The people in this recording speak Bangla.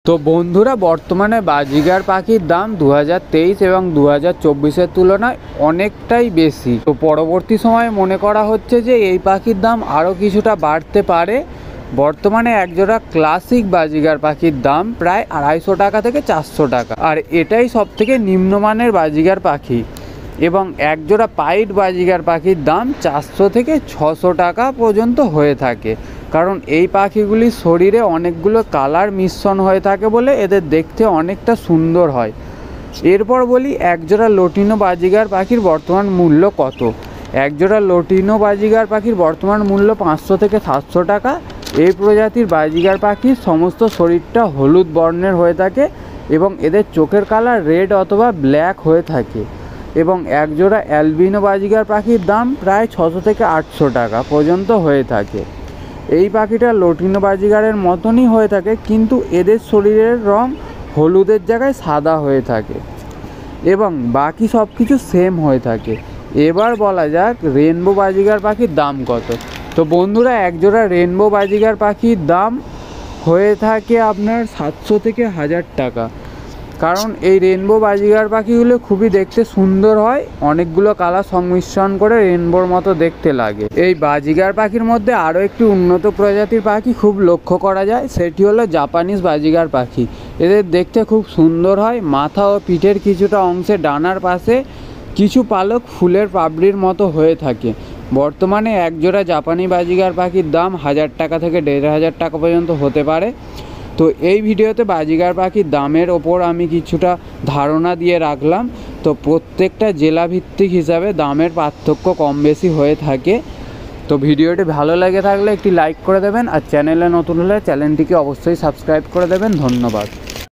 তো বন্ধুরা, বর্তমানে বাজিগার পাখির দাম 2023 এবং 2024-এর তুলনায় অনেকটাই বেশি। তো পরবর্তী সময়ে মনে করা হচ্ছে যে এই পাখির দাম আরও কিছুটা বাড়তে পারে। বর্তমানে একজোড়া ক্লাসিক বাজিগার পাখির দাম প্রায় 250 টাকা থেকে 400 টাকা, আর এটাই সবথেকে নিম্নমানের বাজিগার পাখি। এবং একজোড়া পাইট বাজিগার পাখির দাম 400 থেকে 600 টাকা পর্যন্ত হয়ে থাকে, কারণ এই পাখিগুলির শরীরে অনেকগুলো কালার মিশ্রণ হয়ে থাকে বলে এদের দেখতে অনেকটা সুন্দর হয়। এরপর বলি একজোড়া লটিনো বাজিগার পাখির বর্তমান মূল্য কত। একজোড়া লটিনো বাজিগার পাখির বর্তমান মূল্য 500 থেকে 700 টাকা। এই প্রজাতির বাজিগার পাখির সমস্ত শরীরটা হলুদ বর্ণের হয়ে থাকে এবং এদের চোখের কালার রেড অথবা ব্ল্যাক হয়ে থাকে। এবং একজোড়া অ্যালবিনো বাজিগার পাখির দাম প্রায় 600 থেকে 800 টাকা পর্যন্ত হয়ে থাকে। এই পাখিটা লটিনো বাজিগারের মতনই হয়ে থাকে, কিন্তু এদের শরীরের রং হলুদের জায়গায় সাদা হয়ে থাকে এবং বাকি সব কিছু সেম হয়ে থাকে। এবার বলা যাক রেনবো বাজিগার পাখির দাম কত। তো বন্ধুরা, একজোড়া রেনবো বাজিগার পাখির দাম হয়ে থাকে আপনার 700 থেকে 1000 টাকা, কারণ এই রেনবো বাজিগার পাখিগুলো খুবই দেখতে সুন্দর হয়, অনেকগুলো কালার সংমিশ্রণ করে রেনবোর মতো দেখতে লাগে। এই বাজিগার পাখির মধ্যে আরও একটি উন্নত প্রজাতির পাখি খুব লক্ষ্য করা যায়, সেটি হলো জাপানিজ বাজিগার পাখি। এদের দেখতে খুব সুন্দর হয়। মাথা ও পিঠের কিছুটা অংশে ডানার পাশে কিছু পালক ফুলের পাপড়ির মতো হয়ে থাকে। বর্তমানে একজোড়া জাপানি বাজিগার পাখির দাম 1000 টাকা থেকে 1500 টাকা পর্যন্ত হতে পারে। তো এই ভিডিওতে বাজিগার পাখির দামের ওপর আমি কিছুটা ধারণা দিয়ে রাখলাম। তো প্রত্যেকটা জেলা ভিত্তিক হিসাবে দামের পার্থক্য কম বেশি হয়ে থাকে। তো ভিডিওটি ভালো লেগে থাকলে একটি লাইক করে দেবেন, আর চ্যানেলে নতুন হলে চ্যানেলটিকে অবশ্যই সাবস্ক্রাইব করে দেবেন। ধন্যবাদ।